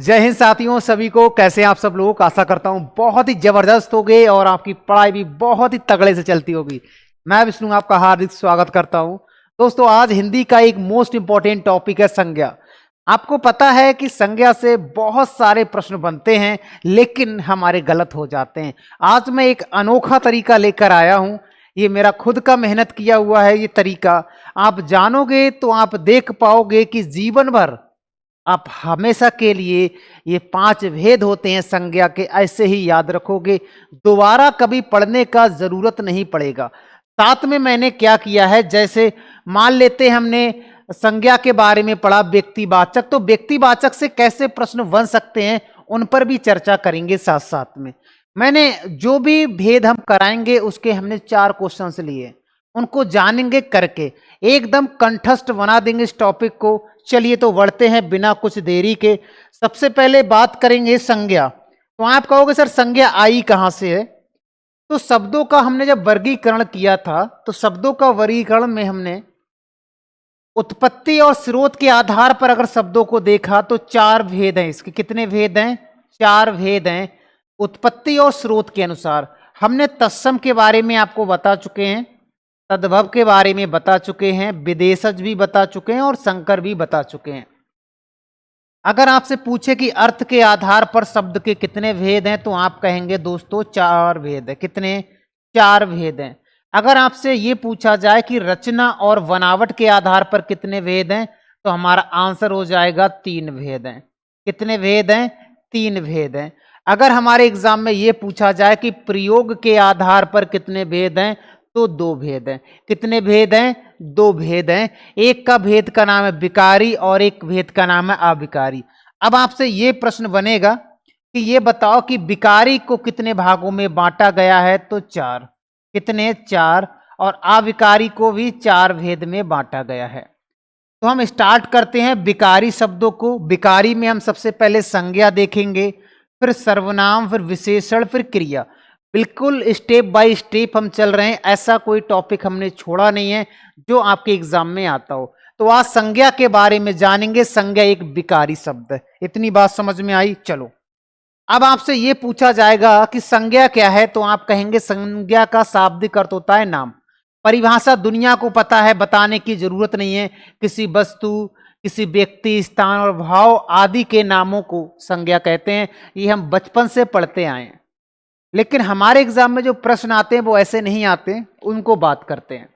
जय हिंद साथियों, सभी को कैसे हैं आप सब लोग। आशा करता हूं बहुत ही जबरदस्त हो गए और आपकी पढ़ाई भी बहुत ही तगड़े से चलती होगी। मैं विष्णु आपका हार्दिक स्वागत करता हूं। दोस्तों, आज हिंदी का एक मोस्ट इंपॉर्टेंट टॉपिक है संज्ञा। आपको पता है कि संज्ञा से बहुत सारे प्रश्न बनते हैं लेकिन हमारे गलत हो जाते हैं। आज मैं एक अनोखा तरीका लेकर आया हूं। ये मेरा खुद का मेहनत किया हुआ है। ये तरीका आप जानोगे तो आप देख पाओगे कि जीवन भर आप हमेशा के लिए ये 5 भेद होते हैं संज्ञा के, ऐसे ही याद रखोगे। दोबारा कभी पढ़ने का जरूरत नहीं पड़ेगा। साथ में मैंने क्या किया है, जैसे मान लेते हमने संज्ञा के बारे में पढ़ा व्यक्तिवाचक, तो व्यक्तिवाचक से कैसे प्रश्न बन सकते हैं उन पर भी चर्चा करेंगे साथ साथ में। मैंने जो भी भेद हम कराएंगे उसके हमने 4 क्वेश्चंस लिए, उनको जानेंगे करके एकदम कंठस्थ बना देंगे इस टॉपिक को। चलिए तो बढ़ते हैं बिना कुछ देरी के। सबसे पहले बात करेंगे संज्ञा। तो आप कहोगे सर संज्ञा आई कहां से है? तो शब्दों का हमने जब वर्गीकरण किया था तो शब्दों का वर्गीकरण में हमने उत्पत्ति और स्रोत के आधार पर अगर शब्दों को देखा तो 4 भेद हैं। इसके कितने भेद हैं? 4 भेद हैं। उत्पत्ति और स्रोत के अनुसार हमने तत्सम के बारे में आपको बता चुके हैं, तद्भव के बारे में बता चुके हैं, विदेशज भी बता चुके हैं और संकर भी बता चुके हैं। अगर आपसे पूछे कि अर्थ के आधार पर शब्द के कितने भेद हैं तो आप कहेंगे दोस्तों 4 भेद है। कितने? 4 भेद हैं। अगर आपसे ये पूछा जाए कि रचना और बनावट के आधार पर कितने भेद हैं तो हमारा आंसर हो जाएगा 3 भेद हैं। कितने भेद हैं? 3 भेद हैं। अगर हमारे एग्जाम में ये पूछा जाए कि प्रयोग के आधार पर कितने भेद हैं तो 2 भेद हैं। कितने भेद हैं? 2 भेद हैं। एक का भेद का नाम है विकारी और एक भेद का नाम है अविकारी। अब आपसे ये प्रश्न बनेगा कि ये बताओ कि विकारी को कितने भागों में बांटा गया है तो 4। कितने? 4। और अविकारी को भी 4 भेद में बांटा गया है। तो हम स्टार्ट करते हैं विकारी शब्दों को। विकारी में हम सबसे पहले संज्ञा देखेंगे, फिर सर्वनाम, फिर विशेषण, फिर क्रिया। बिल्कुल स्टेप बाय स्टेप हम चल रहे हैं। ऐसा कोई टॉपिक हमने छोड़ा नहीं है जो आपके एग्जाम में आता हो। तो आज संज्ञा के बारे में जानेंगे। संज्ञा एक विकारी शब्द है। इतनी बात समझ में आई? चलो, अब आपसे यह पूछा जाएगा कि संज्ञा क्या है तो आप कहेंगे संज्ञा का शाब्दिक अर्थ होता है नाम। परिभाषा दुनिया को पता है, बताने की जरूरत नहीं है। किसी वस्तु, किसी व्यक्ति, स्थान और भाव आदि के नामों को संज्ञा कहते हैं। ये हम बचपन से पढ़ते आए हैं। लेकिन हमारे एग्जाम में जो प्रश्न आते हैं वो ऐसे नहीं आते, उनको बात करते हैं।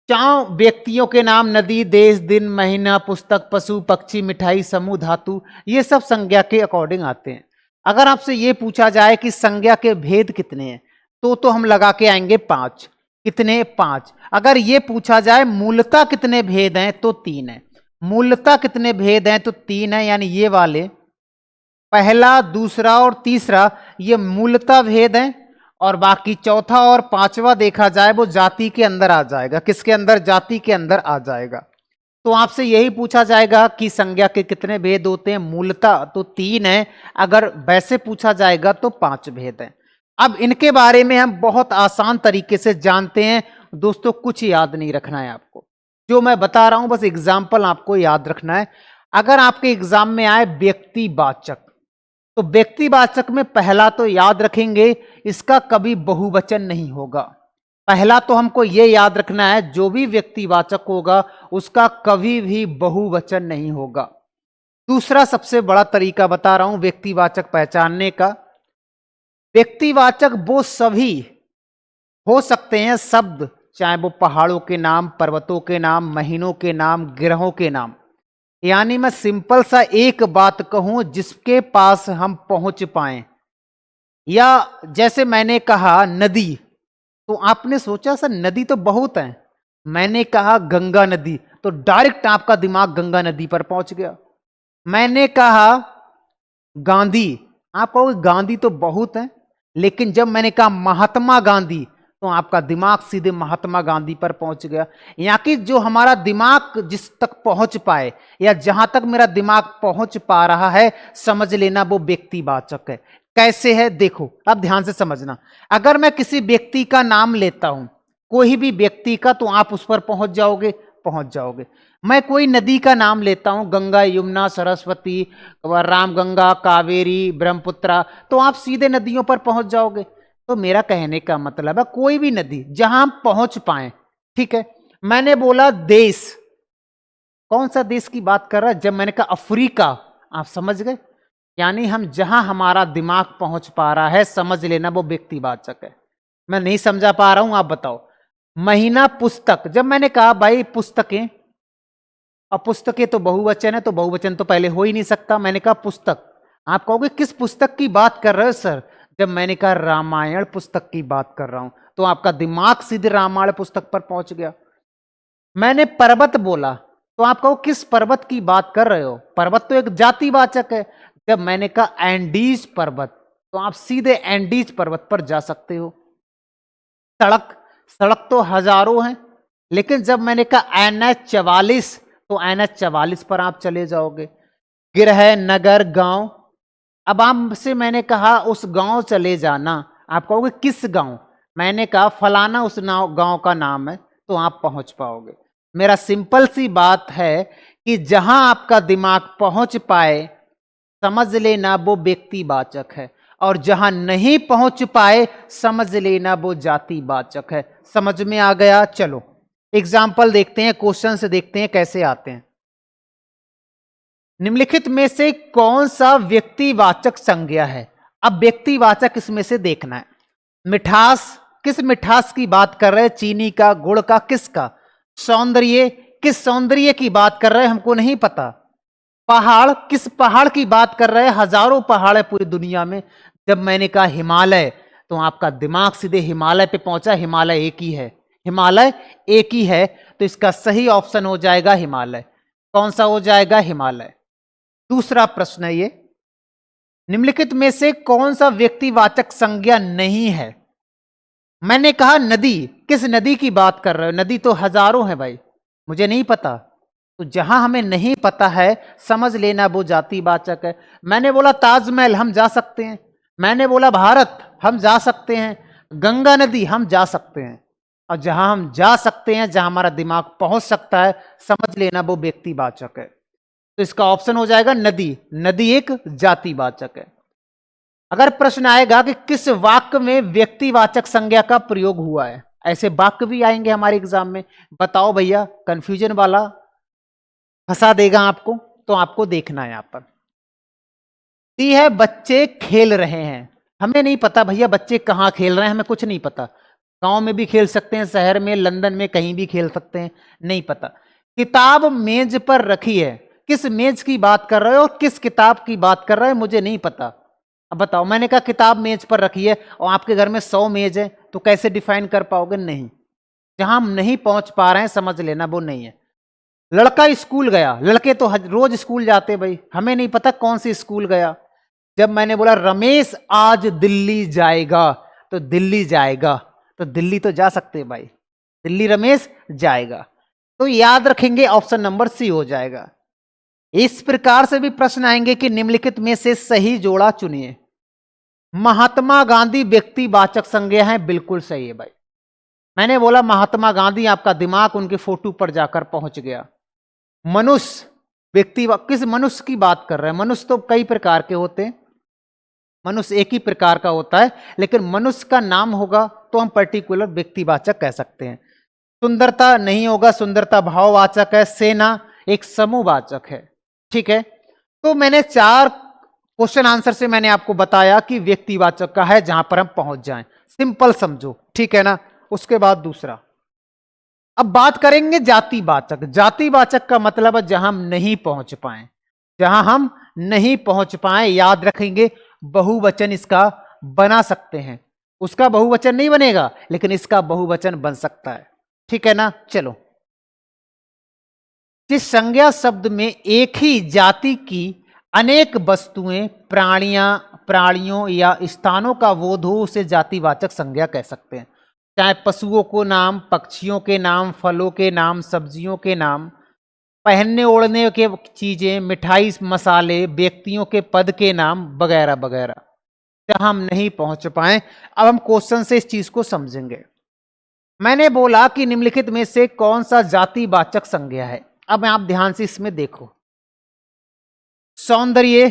4 व्यक्तियों के नाम नदी, देश, दिन, महीना, पुस्तक, पशु, पक्षी, मिठाई, समूह, धातु, ये सब संज्ञा के अकॉर्डिंग आते हैं। अगर आपसे ये पूछा जाए कि संज्ञा के भेद कितने हैं तो हम लगा के आएंगे 5। कितने? 5। अगर ये पूछा जाए मूलतः कितने भेद हैं तो 3 है। मूलतः कितने भेद हैं तो 3 है, यानी ये वाले पहला, दूसरा और तीसरा ये मूलतः भेद हैं। और बाकी चौथा और 5वां देखा जाए वो जाति के अंदर आ जाएगा। किसके अंदर? जाति के अंदर आ जाएगा। तो आपसे यही पूछा जाएगा कि संज्ञा के कितने भेद होते हैं। मूलतः तो 3 है, अगर वैसे पूछा जाएगा तो 5 भेद हैं। अब इनके बारे में हम बहुत आसान तरीके से जानते हैं। दोस्तों, कुछ याद नहीं रखना है आपको, जो मैं बता रहा हूं बस एग्जाम्पल आपको याद रखना है। अगर आपके एग्जाम में आए व्यक्तिवाचक, तो व्यक्तिवाचक में पहला तो याद रखेंगे इसका कभी बहुवचन नहीं होगा। पहला तो हमको यह याद रखना है जो भी व्यक्तिवाचक होगा उसका कभी भी बहुवचन नहीं होगा। दूसरा सबसे बड़ा तरीका बता रहा हूं व्यक्तिवाचक पहचानने का। व्यक्तिवाचक वो सभी हो सकते हैं शब्द, चाहे वो पहाड़ों के नाम, पर्वतों के नाम, महीनों के नाम, ग्रहों के नाम। यानी मैं सिंपल सा एक बात कहूं जिसके पास हम पहुंच पाए। या जैसे मैंने कहा नदी, तो आपने सोचा सर नदी तो बहुत है। मैंने कहा गंगा नदी, तो डायरेक्ट आपका दिमाग गंगा नदी पर पहुंच गया। मैंने कहा गांधी, आप कहोगे गांधी तो बहुत है। लेकिन जब मैंने कहा महात्मा गांधी तो आपका दिमाग सीधे महात्मा गांधी पर पहुंच गया। यहाँ की जो हमारा दिमाग जिस तक पहुंच पाए या जहां तक मेरा दिमाग पहुंच पा रहा है, समझ लेना वो व्यक्तिवाचक है। कैसे है देखो, अब ध्यान से समझना। अगर मैं किसी व्यक्ति का नाम लेता हूं, कोई भी व्यक्ति का, तो आप उस पर पहुंच जाओगे। मैं कोई नदी का नाम लेता हूं, गंगा, यमुना, सरस्वती, रामगंगा, कावेरी, ब्रह्मपुत्रा, तो आप सीधे नदियों पर पहुंच जाओगे। तो मेरा कहने का मतलब है कोई भी नदी जहां हम पहुंच पाए, ठीक है। मैंने बोला देश, कौन सा देश की बात कर रहा है? जब मैंने कहा अफ्रीका, आप समझ गए, यानी हम जहां हमारा दिमाग पहुंच पा रहा है, समझ लेना वो व्यक्तिवाचक है। मैं नहीं समझा पा रहा हूं, आप बताओ। महीना, पुस्तक, जब मैंने कहा भाई पुस्तकें, अब पुस्तकें तो बहुवचन है, तो बहुवचन तो पहले हो ही नहीं सकता। मैंने कहा पुस्तक, आप कहोगे किस पुस्तक की बात कर रहे हो सर? जब मैंने कहा रामायण पुस्तक की बात कर रहा हूं, तो आपका दिमाग सीधे रामायण पुस्तक पर पहुंच गया। मैंने पर्वत बोला, तो आप कहो किस पर्वत की बात कर रहे हो? पर्वत तो एक जातिवाचक है। जब मैंने कहा एंडीज पर्वत, तो आप सीधे एंडीज पर्वत पर जा सकते हो। सड़क, सड़क तो हजारों हैं, लेकिन जब मैंने कहा NH 44, तो NH 44 पर आप चले जाओगे। गृह, नगर, गांव, अब आपसे मैंने कहा उस गांव चले जाना, आप कहोगे किस गांव? मैंने कहा फलाना उस गांव का नाम है, तो आप पहुंच पाओगे। मेरा सिंपल सी बात है कि जहां आपका दिमाग पहुंच पाए, समझ लेना वो व्यक्तिवाचक है, और जहां नहीं पहुंच पाए, समझ लेना वो जातिवाचक है। समझ में आ गया? चलो एग्जाम्पल देखते हैं, क्वेश्चन से देखते हैं कैसे आते हैं। निम्नलिखित में से कौन सा व्यक्तिवाचक संज्ञा है? अब व्यक्तिवाचक इसमें से देखना है। मिठास, किस मिठास की बात कर रहे हैं? चीनी का, गुड़ का, किसका? सौंदर्य, किस सौंदर्य की बात कर रहे हैं? हमको नहीं पता। पहाड़, किस पहाड़ की बात कर रहे हैं? हजारों पहाड़ है पूरी दुनिया में। जब मैंने कहा हिमालय, तो आपका दिमाग सीधे हिमालय पे पहुंचा। हिमालय एक ही है, हिमालय एक ही है, तो इसका सही ऑप्शन हो जाएगा हिमालय। कौन सा हो जाएगा? हिमालय। दूसरा प्रश्न है ये, निम्नलिखित में से कौन सा व्यक्तिवाचक संज्ञा नहीं है? मैंने कहा नदी, किस नदी की बात कर रहे हो? नदी तो हजारों है भाई, मुझे नहीं पता। तो जहां हमें नहीं पता है, समझ लेना वो जातिवाचक है। मैंने बोला ताजमहल, हम जा सकते हैं। मैंने बोला भारत, हम जा सकते हैं। गंगा नदी, हम जा सकते हैं। और जहां हम जा सकते हैं, जहां हमारा दिमाग पहुंच सकता है, समझ लेना वो व्यक्तिवाचक है। तो इसका ऑप्शन हो जाएगा नदी। नदी एक जातिवाचक है। अगर प्रश्न आएगा कि किस वाक्य में व्यक्तिवाचक संज्ञा का प्रयोग हुआ है, ऐसे वाक्य भी आएंगे हमारे एग्जाम में, बताओ भैया, कंफ्यूजन वाला फंसा देगा आपको, तो आपको देखना है। यहां पर दी है बच्चे खेल रहे हैं। हमें नहीं पता भैया बच्चे कहां खेल रहे हैं, हमें कुछ नहीं पता। गांव में भी खेल सकते हैं, शहर में, लंदन में, कहीं भी खेल सकते हैं, नहीं पता। किताब मेज पर रखी है, किस मेज की बात कर रहे हो, किस किताब की बात कर रहे हो, मुझे नहीं पता। अब बताओ, मैंने कहा किताब मेज पर रखी है, और आपके घर में 100 मेज है, तो कैसे डिफाइन कर पाओगे? नहीं। जहां हम नहीं पहुंच पा रहे हैं, समझ लेना वो नहीं है। लड़का स्कूल गया, लड़के तो रोज स्कूल जाते भाई, हमें नहीं पता कौन सी स्कूल गया। जब मैंने बोला रमेश आज दिल्ली जाएगा, तो दिल्ली जाएगा, तो दिल्ली तो जा सकते हैं भाई, दिल्ली रमेश जाएगा। तो याद रखेंगे ऑप्शन नंबर सी हो जाएगा। इस प्रकार से भी प्रश्न आएंगे कि निम्नलिखित में से सही जोड़ा चुनिए। महात्मा गांधी व्यक्तिवाचक संज्ञा है, बिल्कुल सही है भाई। मैंने बोला महात्मा गांधी, आपका दिमाग उनके फोटो पर जाकर पहुंच गया। मनुष्य, व्यक्ति, किस मनुष्य की बात कर रहे हैं? मनुष्य तो कई प्रकार के होते हैं, मनुष्य एक ही प्रकार का होता है, लेकिन मनुष्य का नाम होगा तो हम पर्टिकुलर व्यक्तिवाचक कह सकते हैं। सुंदरता नहीं होगा, सुंदरता भाववाचक है। सेना एक समूहवाचक है, ठीक है। तो मैंने 4 क्वेश्चन आंसर से मैंने आपको बताया कि व्यक्तिवाचक का है जहां पर हम पहुंच जाएं, सिंपल समझो, ठीक है ना। उसके बाद दूसरा, अब बात करेंगे जातिवाचक। जातिवाचक का मतलब है जहां हम नहीं पहुंच पाए, जहां हम नहीं पहुंच पाए, याद रखेंगे बहुवचन इसका बना सकते हैं। उसका बहुवचन नहीं बनेगा, लेकिन इसका बहुवचन बन सकता है, ठीक है ना। चलो, जिस संज्ञा शब्द में एक ही जाति की अनेक वस्तुएं, प्राणियों या स्थानों का बोध हो, उसे जातिवाचक संज्ञा कह सकते हैं। चाहे पशुओं को नाम, पक्षियों के नाम, फलों के नाम, सब्जियों के नाम, पहनने ओढ़ने के चीजें, मिठाई, मसाले, व्यक्तियों के पद के नाम, वगैरह वगैरह, जहां हम नहीं पहुंच पाए। अब हम क्वेश्चन से इस चीज को समझेंगे। मैंने बोला कि निम्नलिखित में से कौन सा जातिवाचक संज्ञा है? अब आप ध्यान से इसमें देखो, सौंदर्य।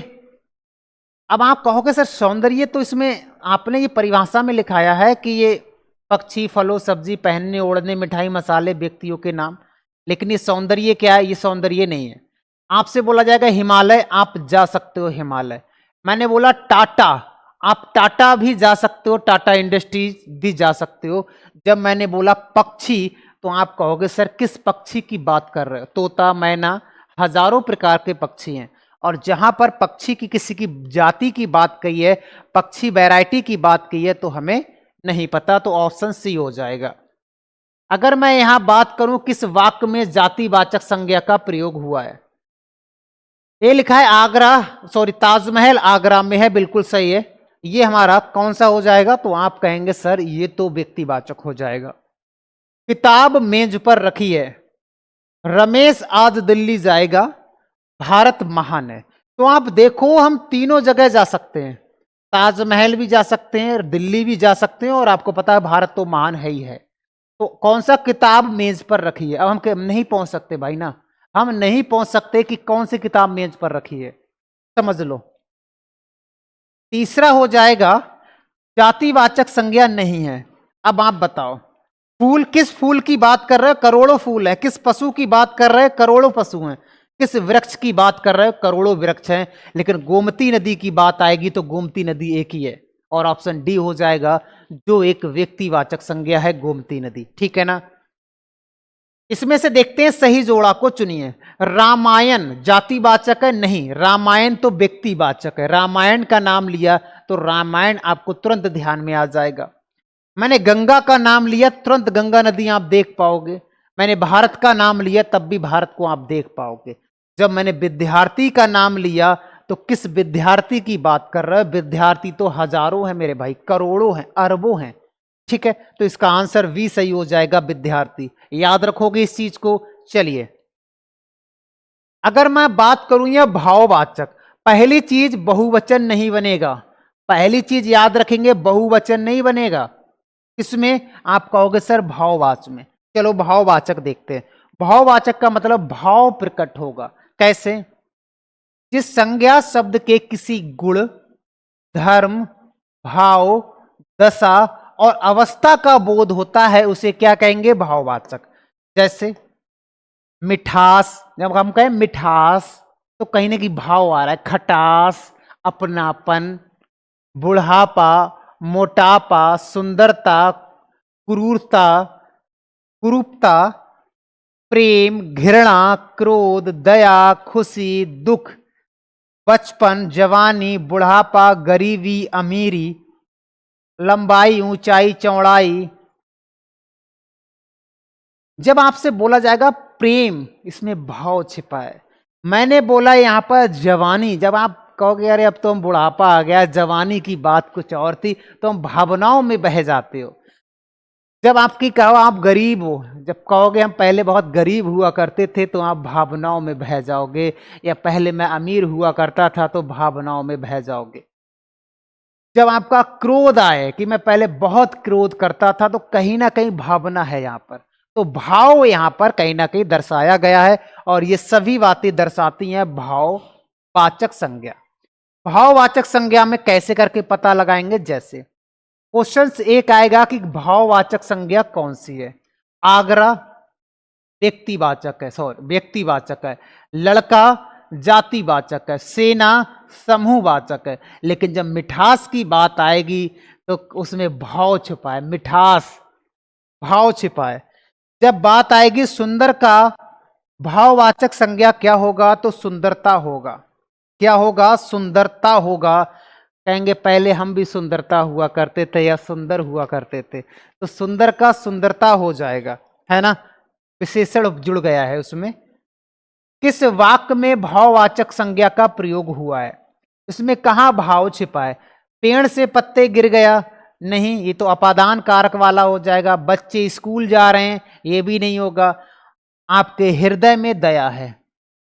अब आप कहोगे सर सौंदर्य तो इसमें आपने ये परिभाषा में लिखाया है कि ये पक्षी, फलों, सब्जी, पहनने ओढ़ने, मिठाई, मसाले, व्यक्तियों के नाम, लेकिन ये सौंदर्य क्या है? ये सौंदर्य नहीं है। आपसे बोला जाएगा हिमालय, आप जा सकते हो हिमालय। मैंने बोला टाटा, आप टाटा भी जा सकते हो, टाटा इंडस्ट्रीज भी जा सकते हो। जब मैंने बोला पक्षी, तो आप कहोगे सर किस पक्षी की बात कर रहे हो? तोता, मैना, हजारों प्रकार के पक्षी हैं। और जहां पर पक्षी की किसी की जाति की बात कही है, पक्षी वैरायटी की बात की है, तो हमें नहीं पता, तो ऑप्शन सी हो जाएगा। अगर मैं यहां बात करूं किस वाक्य में जातिवाचक संज्ञा का प्रयोग हुआ है, ये लिखा है आगरा, सॉरी ताजमहल आगरा में है, बिल्कुल सही है। ये हमारा कौन सा हो जाएगा? तो आप कहेंगे सर ये तो व्यक्तिवाचक हो जाएगा। किताब मेज पर रखी है, रमेश आज दिल्ली जाएगा, भारत महान है। तो आप देखो हम तीनों जगह जा सकते हैं, ताजमहल भी जा सकते हैं, दिल्ली भी जा सकते हैं, और आपको पता है भारत तो महान है ही है। तो कौन सा किताब मेज पर रखी है? अब हम नहीं पहुंच सकते भाई ना, हम नहीं पहुंच सकते कि कौन सी किताब मेज पर रखी है, समझ लो। तीसरा हो जाएगा जातिवाचक संज्ञा नहीं है। अब आप बताओ फूल, किस फूल की बात कर रहे हो? करोड़ों फूल है। किस पशु की बात कर रहे हैं? करोड़ों पशु हैं। किस वृक्ष की बात कर रहे हो? करोड़ों वृक्ष हैं। लेकिन गोमती नदी की बात आएगी तो गोमती नदी एक ही है, और ऑप्शन डी हो जाएगा, जो एक व्यक्तिवाचक संज्ञा है, गोमती नदी। ठीक है ना? इसमें से देखते हैं सही जोड़ा को चुनिए। रामायण जातिवाचक है? नहीं, रामायण तो व्यक्तिवाचक है। रामायण का नाम लिया तो रामायण आपको तुरंत ध्यान में आ जाएगा। मैंने गंगा का नाम लिया, तुरंत गंगा नदी आप देख पाओगे। मैंने भारत का नाम लिया, तब भी भारत को आप देख पाओगे। जब मैंने विद्यार्थी का नाम लिया तो किस विद्यार्थी की बात कर रहे हो? विद्यार्थी तो हजारों हैं मेरे भाई, करोड़ों हैं, अरबों हैं। ठीक है, तो इसका आंसर वी सही हो जाएगा, विद्यार्थी। याद रखोगे इस चीज को। चलिए, अगर मैं बात करूं या भाववाचक, पहली चीज बहुवचन नहीं बनेगा। पहली चीज याद रखेंगे, बहुवचन नहीं बनेगा। इसमें आप कहोगे सर भाववाचक में। चलो भाववाचक देखते हैं। भाववाचक का मतलब भाव प्रकट होगा। कैसे? जिस संज्ञा शब्द के किसी गुण, धर्म, भाव, दशा और अवस्था का बोध होता है, उसे क्या कहेंगे? भाववाचक। जैसे मिठास, जब हम कहें मिठास तो कहीं ना कहीं भाव आ रहा है। खटास, अपनापन, बुढ़ापा, मोटापा, सुंदरता, क्रूरता, कुरूपता, प्रेम, घृणा, क्रोध, दया, खुशी, दुख, बचपन, जवानी, बुढ़ापा, गरीबी, अमीरी, लंबाई, ऊंचाई, चौड़ाई। जब आपसे बोला जाएगा प्रेम, इसमें भाव छिपा है। मैंने बोला यहां पर जवानी, जब आप कहोगे अरे अब तो हम बुढ़ापा आ गया, जवानी की बात कुछ और थी, तो हम भावनाओं में बह जाते हो। जब आपकी कहो आप गरीब हो, जब कहोगे हम पहले बहुत गरीब हुआ करते थे, तो आप भावनाओं में बह जाओगे। या पहले मैं अमीर हुआ करता था, तो भावनाओं में बह जाओगे। जब आपका क्रोध आए कि मैं पहले बहुत क्रोध करता था, तो कहीं ना कहीं भावना है यहां पर। तो भाव यहां पर कहीं ना कहीं दर्शाया गया है, और ये सभी बातें दर्शाती हैं भाववाचक संज्ञा। भाववाचक संज्ञा में कैसे करके पता लगाएंगे? जैसे क्वेश्चन एक आएगा कि भाववाचक संज्ञा कौन सी है। आगरा व्यक्तिवाचक है, सॉरी व्यक्तिवाचक है। लड़का जातिवाचक है। सेना समूहवाचक है। लेकिन जब मिठास की बात आएगी तो उसमें भाव छिपा है, मिठास भाव छिपा है। जब बात आएगी सुंदर का, भाववाचक संज्ञा क्या होगा? तो सुंदरता होगा। क्या होगा? सुंदरता होगा। कहेंगे पहले हम भी सुंदरता हुआ करते थे या सुंदर हुआ करते थे, तो सुंदर का सुंदरता हो जाएगा, है ना? विशेषण जुड़ गया है उसमें। किस वाक्य में भाववाचक संज्ञा का प्रयोग हुआ है? इसमें कहां भाव छिपा है? पेड़ से पत्ते गिर गया, नहीं, ये तो अपादान कारक वाला हो जाएगा। बच्चे स्कूल जा रहे हैं, ये भी नहीं होगा। आपके हृदय में दया है,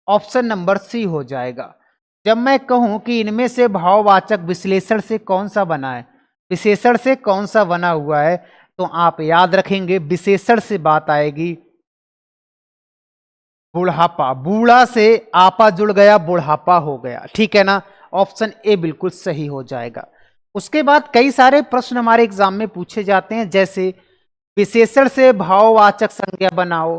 ऑप्शन नंबर सी हो जाएगा। जब मैं कहूं कि इनमें से भाववाचक विश्लेषण से कौन सा बना है, विशेषण से कौन सा बना हुआ है, तो आप याद रखेंगे विशेषण से बात आएगी बुढ़ापा, बूढ़ा से आपा जुड़ गया, बुढ़ापा हो गया, ठीक है ना। ऑप्शन ए बिल्कुल सही हो जाएगा। उसके बाद कई सारे प्रश्न हमारे एग्जाम में पूछे जाते हैं, जैसे विशेषण से भाववाचक संज्ञा बनाओ,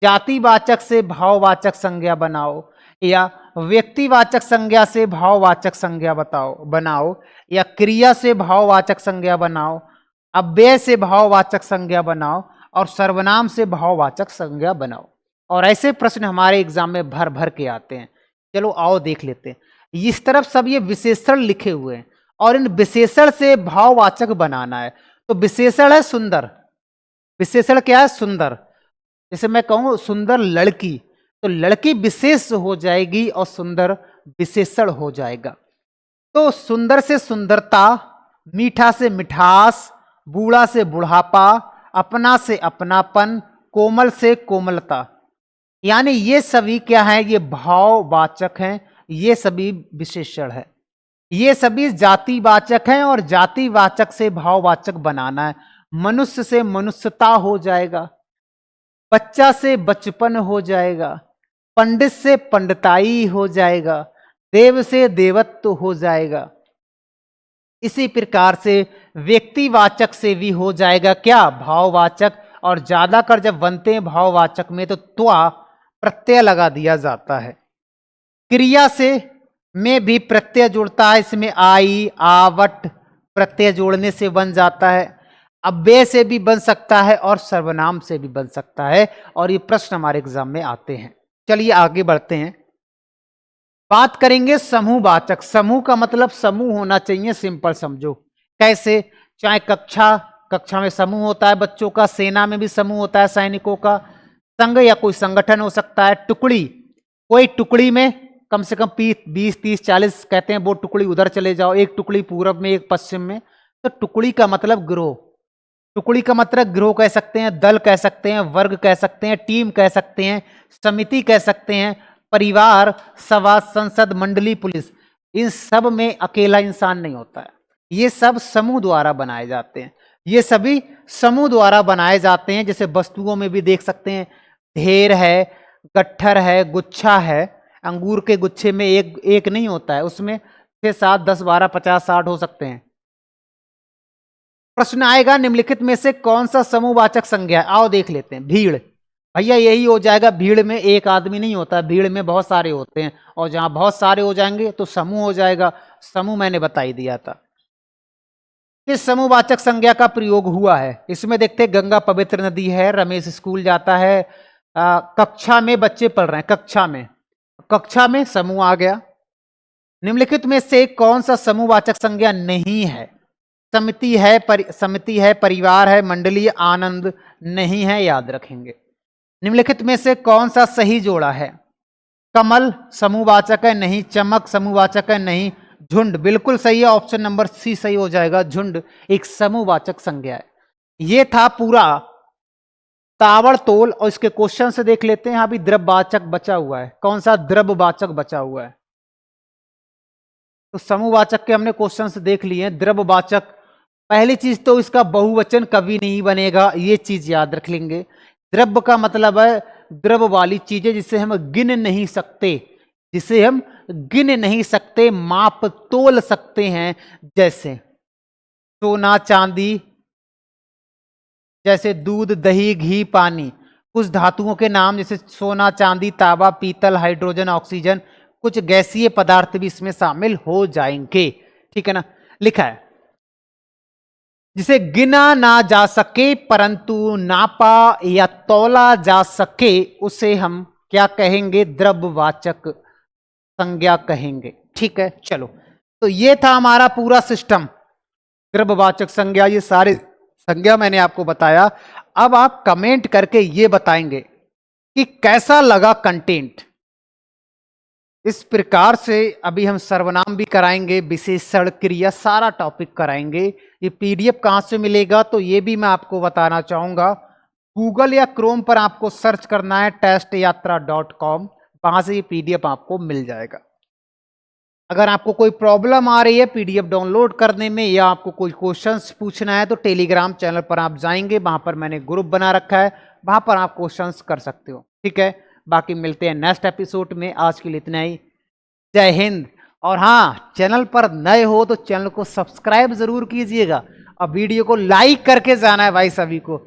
जातिवाचक से भाववाचक संज्ञा बनाओ, या व्यक्तिवाचक संज्ञा से भाववाचक संज्ञा बनाओ, या क्रिया से भाववाचक संज्ञा बनाओ, अव्यय से भाववाचक संज्ञा बनाओ, और सर्वनाम से भाववाचक संज्ञा बनाओ। और ऐसे प्रश्न हमारे एग्जाम में भर भर के आते हैं। चलो आओ देख लेते हैं। इस तरफ सब ये विशेषण लिखे हुए हैं और इन विशेषण से भाववाचक बनाना है। तो विशेषण है सुंदर, विशेषण क्या है? सुंदर। जैसे मैं कहूं सुंदर लड़की, तो लड़की विशेष हो जाएगी और सुंदर विशेषण हो जाएगा। तो सुंदर से सुंदरता, मीठा से मिठास, बूढ़ा से बुढ़ापा, अपना से अपनापन, कोमल से कोमलता, यानी ये सभी क्या है? ये भाववाचक हैं, ये सभी विशेषण है। ये सभी जातिवाचक हैं और जातिवाचक से भाववाचक बनाना है। मनुष्य से मनुष्यता हो जाएगा, बच्चा से बचपन हो जाएगा, पंडित से पंडिताई हो जाएगा, देव से देवत्व हो जाएगा। इसी प्रकार से व्यक्तिवाचक से भी हो जाएगा क्या? भाववाचक। और ज्यादा कर जब बनते हैं भाववाचक में तो त्वा प्रत्यय लगा दिया जाता है। क्रिया से में भी प्रत्यय जुड़ता है, इसमें आई आवट प्रत्यय जोड़ने से बन जाता है। अव्यय से भी बन सकता है और सर्वनाम से भी बन सकता है। और ये प्रश्न हमारे एग्जाम में आते हैं। चलिए आगे बढ़ते हैं, बात करेंगे समूहवाचक। समूह का मतलब समूह होना चाहिए, सिंपल समझो। कैसे? चाहे कक्षा में समूह होता है बच्चों का, सेना में भी समूह होता है सैनिकों का, संघ या कोई संगठन हो सकता है, टुकड़ी, कोई टुकड़ी में कम से कम 20, 30, 40 कहते हैं, वो टुकड़ी उधर चले जाओ, एक टुकड़ी पूरब में, एक पश्चिम में। तो टुकड़ी का मतलब गिरोह, टुकड़ी का मतलब गिरोह कह सकते हैं, दल कह सकते हैं, वर्ग कह सकते हैं, टीम कह सकते हैं, समिति कह सकते हैं, परिवार, सभा, संसद, मंडली, पुलिस। इन सब में अकेला इंसान नहीं होता है, ये सब समूह द्वारा बनाए जाते हैं। ये सभी समूह द्वारा बनाए जाते हैं। जैसे वस्तुओं में भी देख सकते हैं, ढेर है, गट्ठर है, गुच्छा है। अंगूर के गुच्छे में एक नहीं होता है, उसमें 6, 7, 10, 12, 50, 60 हो सकते हैं। प्रश्न आएगा निम्नलिखित में से कौन सा समूहवाचक संज्ञा है? आओ देख लेते हैं। भीड़, भैया यही हो जाएगा। भीड़ में एक आदमी नहीं होता, भीड़ में बहुत सारे होते हैं, और जहां बहुत सारे हो जाएंगे तो समूह हो जाएगा। समूह मैंने बता ही दिया था। किस समूहवाचक संज्ञा का प्रयोग हुआ है? इसमें देखते हैं, गंगा पवित्र नदी है, रमेश स्कूल जाता है, कक्षा में बच्चे पढ़ रहे हैं, कक्षा में समूह आ गया। निम्नलिखित में से कौन सा समूहवाचक संज्ञा नहीं है? समिति है, परिवार है, मंडली, आनंद नहीं है, याद रखेंगे। निम्नलिखित में से कौन सा सही जोड़ा है? कमल समूहवाचक है, नहीं। चमक समूहवाचक है, नहीं। झुंड बिल्कुल सही है, ऑप्शन नंबर सी सही हो जाएगा। झुंड एक समूहवाचक संज्ञा है। यह था पूरा ताबड़तोड़। और इसके क्वेश्चन से देख लेते हैं। यहां भी द्रव्यवाचक बचा हुआ है, कौन सा? द्रव्यवाचक बचा हुआ है। तो समूहवाचक के हमने क्वेश्चन से देख लिए हैं। द्रव्यवाचक, पहली चीज तो इसका बहुवचन कभी नहीं बनेगा, ये चीज याद रख लेंगे। द्रव्य का मतलब है द्रव्य वाली चीजें जिसे हम गिन नहीं सकते, माप तोल सकते हैं। जैसे सोना चांदी, जैसे दूध, दही, घी, पानी। कुछ धातुओं के नाम जैसे सोना, चांदी, तांबा, पीतल, हाइड्रोजन, ऑक्सीजन, कुछ गैसीय पदार्थ भी इसमें शामिल हो जाएंगे, ठीक है ना। लिखा है जिसे गिना ना जा सके परंतु नापा या तौला जा सके, उसे हम क्या कहेंगे? द्रव्यवाचक संज्ञा कहेंगे, ठीक है। चलो, तो ये था हमारा पूरा सिस्टम, द्रव्यवाचक संज्ञा। ये सारे संज्ञा मैंने आपको बताया। अब आप कमेंट करके ये बताएंगे कि कैसा लगा कंटेंट। इस प्रकार से अभी हम सर्वनाम भी कराएंगे, विशेषण, क्रिया, सारा टॉपिक कराएंगे। ये पीडीएफ कहां से मिलेगा तो ये भी मैं आपको बताना चाहूंगा। गूगल या क्रोम पर आपको सर्च करना है testYatra.com, वहां से ये पीडीएफ आपको मिल जाएगा। अगर आपको कोई प्रॉब्लम आ रही है पीडीएफ डाउनलोड करने में, या आपको कोई क्वेश्चंस पूछना है, तो टेलीग्राम चैनल पर आप जाएंगे, वहां पर मैंने ग्रुप बना रखा है, वहां पर आप क्वेश्चंस कर सकते हो, ठीक है। बाकी मिलते हैं नेक्स्ट एपिसोड में, आज के लिए इतना ही। जय हिंद। और हाँ, चैनल पर नए हो तो चैनल को सब्सक्राइब जरूर कीजिएगा और वीडियो को लाइक करके जाना है भाई सभी को।